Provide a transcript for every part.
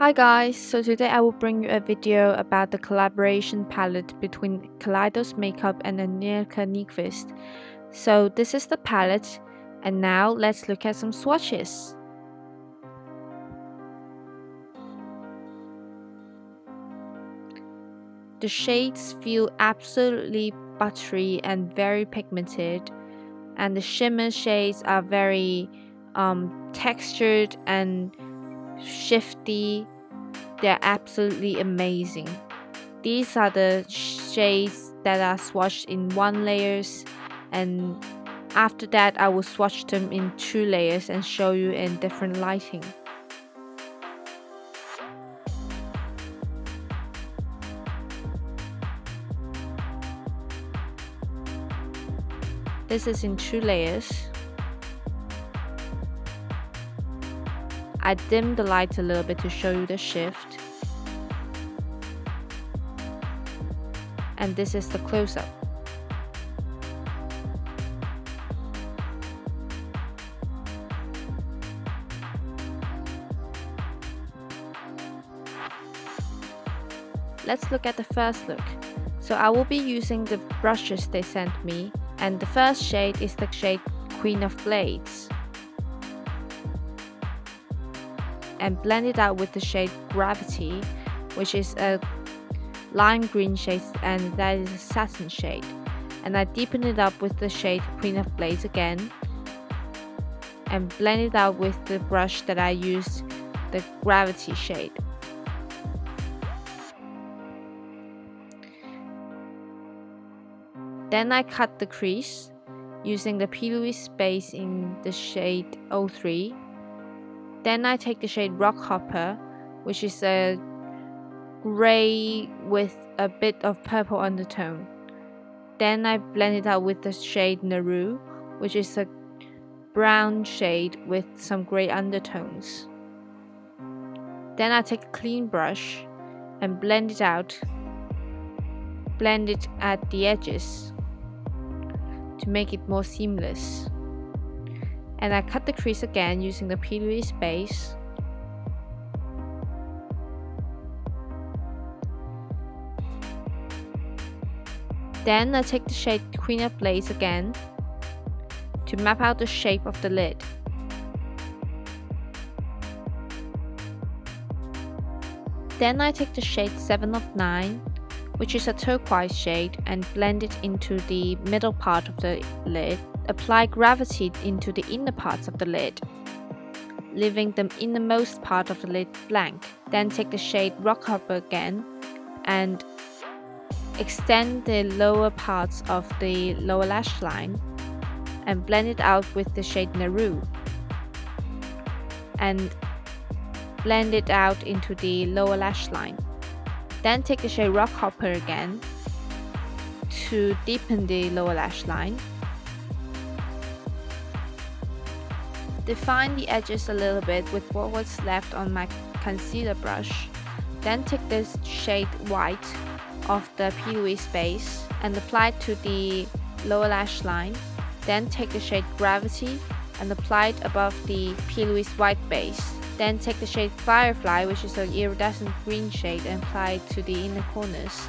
Hi guys, so today I will bring you a video about the collaboration palette between Kaleidos makeup and Angelica Nyqvist. So this is the palette, and now let's look at some swatches. The shades feel absolutely buttery and very pigmented, and the shimmer shades are very textured and shifty. They're absolutely amazing. These are the shades that are swatched in 1 layers, and after that I will swatch them in 2 layers and show you in different lighting. This is in 2 layers. I dimmed the light a little bit to show you the shift. And this is the close-up. Let's look at the first look. So I will be using the brushes they sent me, and the first shade is the shade Queen of Blades, and blend it out with the shade Gravity, which is a lime green shade, and that is a satin shade. And I deepen it up with the shade Queen of Blades again, and blend it out with the brush that I used, the Gravity shade. Then I cut the crease using the P.Louise base in the shade 03. Then I take the shade Rock Hopper, which is a gray with a bit of purple undertone. Then I blend it out with the shade Naru, which is a brown shade with some gray undertones. Then I take a clean brush and blend it out. Blend it at the edges to make it more seamless. And I cut the crease again using the P.Louise base. Then I take the shade Queen of Blades again to map out the shape of the lid. Then I take the shade 7 of 9, which is a turquoise shade, and blend it into the middle part of the lid. Apply Gravity into the inner parts of the lid, leaving the innermost part of the lid blank. Then take the shade Rock Hopper again and extend the lower parts of the lower lash line and blend it out with the shade Naru, and blend it out into the lower lash line. Then take the shade Rock Hopper again to deepen the lower lash line. Define the edges a little bit with what was left on my concealer brush. Then take this shade White of the P.Louise base and apply it to the lower lash line. Then take the shade Gravity and apply it above the P.Louise white base. Then take the shade Firefly, which is an iridescent green shade, and apply it to the inner corners.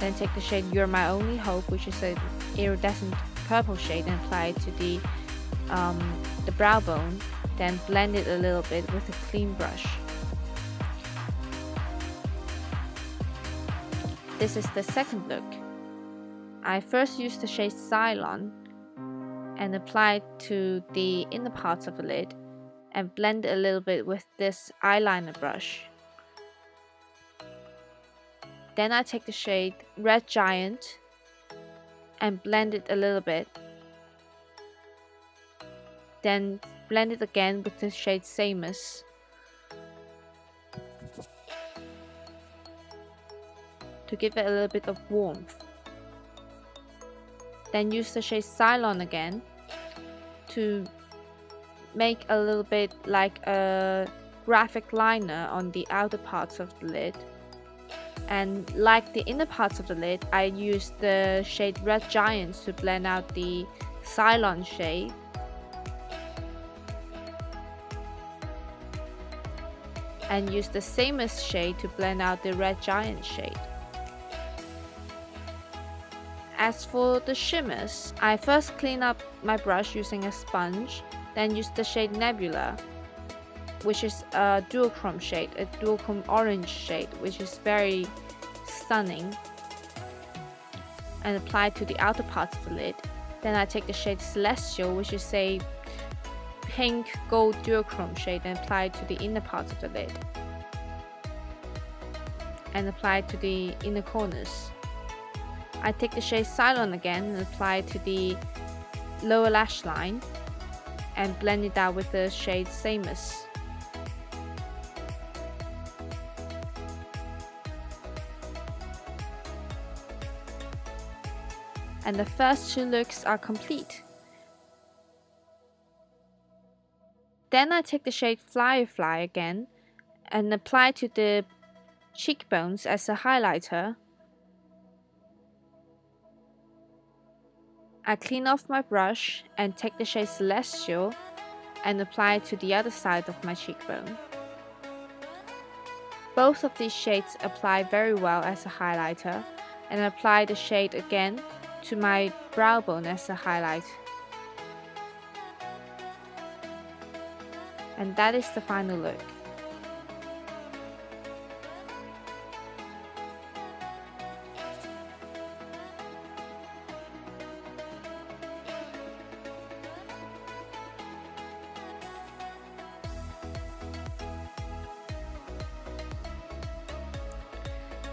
Then take the shade You're My Only Hope, which is an iridescent purple shade, and apply it to the brow bone. Then blend it a little bit with a clean brush. This is the second look. I first used the shade Cylon and apply it to the inner parts of the lid, and blend it a little bit with this eyeliner brush. Then I take the shade Red Giant and blend it a little bit. Then blend it again with the shade Samus. To give it a little bit of warmth. Then use the shade Cylon again to make a little bit like a graphic liner on the outer parts of the lid. And like the inner parts of the lid, I used the shade Red Giant to blend out the Cylon shade. and use the samest shade to blend out the red giant shade. As for the shimmers, I first clean up my brush using a sponge, then use the shade Nebula, which is a duochrome shade, a duochrome orange shade, which is very stunning, and apply to the outer parts of the lid. Then I take the shade Celestial, which is a pink gold duochrome shade, and apply it to the inner parts of the lid, and apply it to the inner corners. I take the shade Cylon again and apply it to the lower lash line and blend it out with the shade Samus. And the first two looks are complete. Then I take the shade Firefly again and apply to the cheekbones as a highlighter. I clean off my brush and take the shade Celestial and apply it to the other side of my cheekbone. Both of these shades apply very well as a highlighter, and apply the shade again to my brow bone as a highlight. And that is the final look.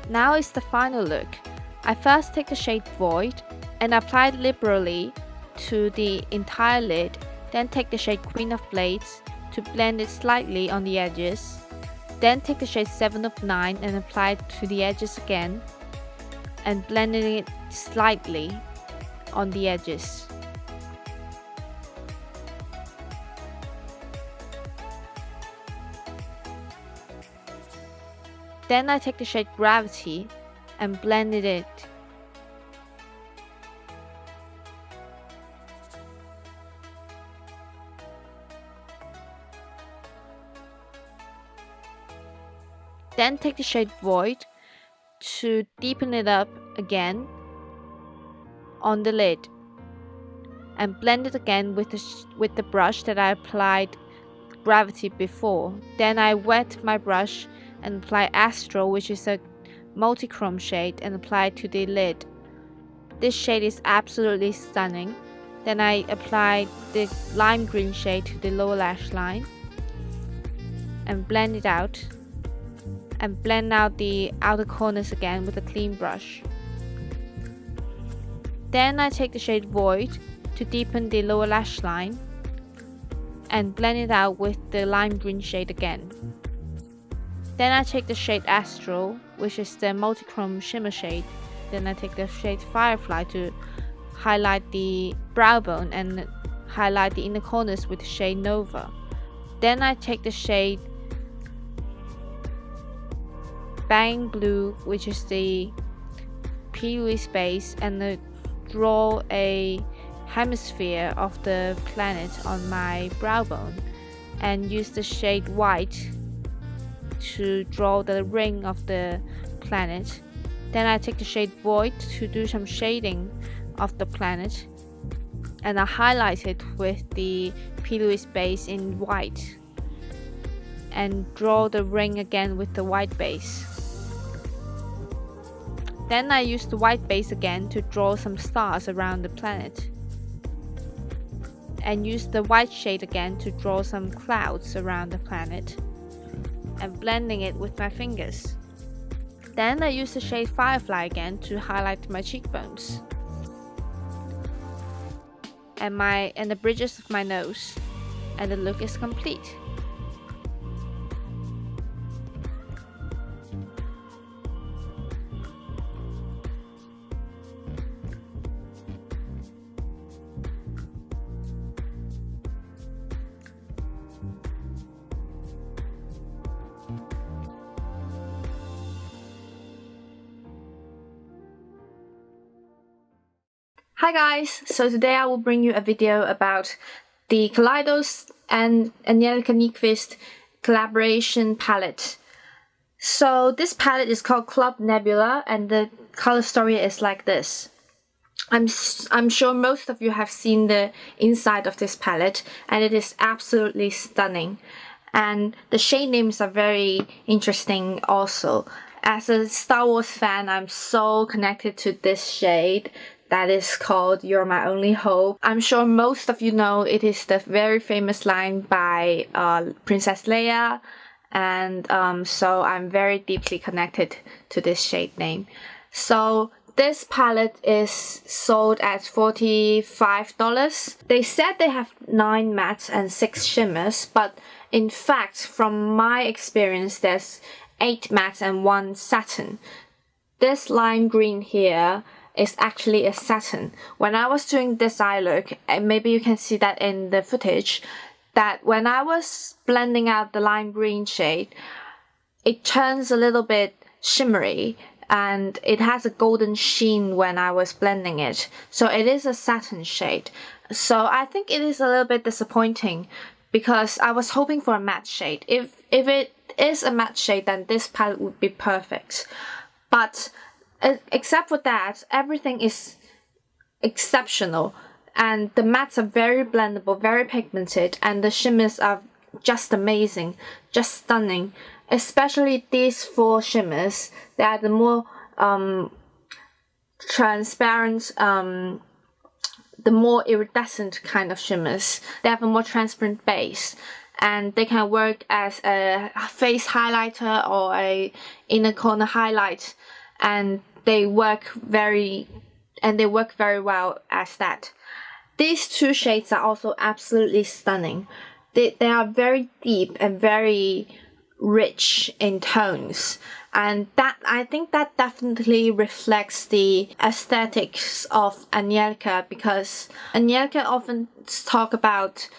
Now is the final look. I first take the shade Void and apply it liberally to the entire lid, then take the shade Queen of Blades to blend it slightly on the edges, then take the shade 7 of 9 and apply it to the edges again, and blending it slightly on the edges. Then I take the shade Gravity and blended it. Then take the shade Void to deepen it up again on the lid and blend it again with the brush that I applied Gravity before. Then I wet my brush and apply Astral, which is a multi-chrome shade, and apply it to the lid. This shade is absolutely stunning. Then I apply the lime green shade to the lower lash line and blend it out, and blend out the outer corners again with a clean brush. Then I take the shade Void to deepen the lower lash line and blend it out with the lime green shade again. Then I take the shade Astral, which is the multi-chrome shimmer shade. Then I take the shade Firefly to highlight the brow bone and highlight the inner corners with the shade Nova. Then I take the shade Bang Blue, which is the P.Louise base, and draw a hemisphere of the planet on my brow bone, and use the shade White to draw the ring of the planet. Then I take the shade Void to do some shading of the planet, and I highlight it with the P.Louise base in white and draw the ring again with the white base. Then I use the white base again to draw some stars around the planet, and use the white shade again to draw some clouds around the planet, and blending it with my fingers. Then I use the shade Firefly again to highlight my cheekbones and the bridges of my nose, and the look is complete. Hi guys, so today I will bring you a video about the Kaleidos and Angelica Nyqvist collaboration palette. So this palette is called Club Nebula, and the color story is like this. I'm sure most of you have seen the inside of this palette, and it is absolutely stunning. And the shade names are very interesting also. As a Star Wars fan, I'm so connected to this shade that is called You're My Only Hope. I'm sure most of you know it is the very famous line by Princess Leia, and so I'm very deeply connected to this shade name. So this palette is sold at $45. They said they have 9 mattes and 6 shimmers, but in fact, from my experience, there's 8 mattes and 1 satin. This lime green here is actually a satin. When I was doing this eye look, and maybe you can see that in the footage, that when I was blending out the lime green shade, it turns a little bit shimmery and it has a golden sheen when I was blending it. So it is a satin shade. So I think it is a little bit disappointing because I was hoping for a matte shade. If it is a matte shade, then this palette would be perfect. But except for that, everything is exceptional. And the mattes are very blendable, very pigmented, and the shimmers are just amazing, just stunning. Especially these 4 shimmers, they are the more transparent, the more iridescent kind of shimmers. They have a more transparent base, and they can work as a face highlighter or a inner corner highlight, and they work very well as that. These 2 shades are also absolutely stunning. They are very deep and very rich in tones, and that I think that definitely reflects the aesthetics of Angelica, because Angelica often talk about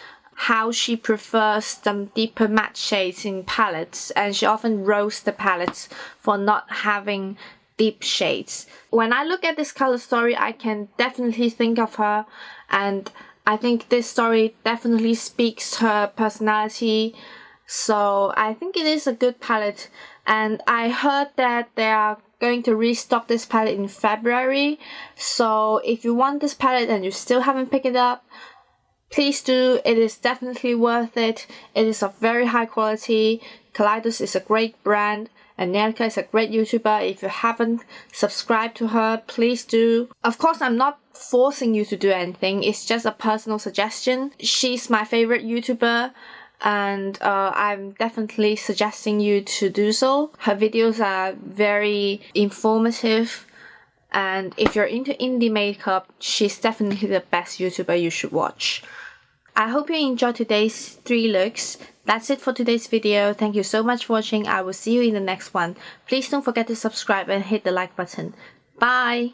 how she prefers some deeper matte shades in palettes, and she often roasts the palettes for not having deep shades. When I look at this color story, I can definitely think of her, and I think this story definitely speaks her personality. So I think it is a good palette, and I heard that they are going to restock this palette in February. So if you want this palette and you still haven't picked it up, please do. It is definitely worth it. It is of very high quality. Kaleidos is a great brand. Angelica is a great YouTuber. If you haven't subscribed to her, please do. Of course, I'm not forcing you to do anything. It's just a personal suggestion. She's my favorite YouTuber, and I'm definitely suggesting you to do so. Her videos are very informative, and if you're into indie makeup, she's definitely the best YouTuber you should watch. I hope you enjoyed today's 3 looks. That's it for today's video. Thank you so much for watching. I will see you in the next one. Please don't forget to subscribe and hit the like button. Bye!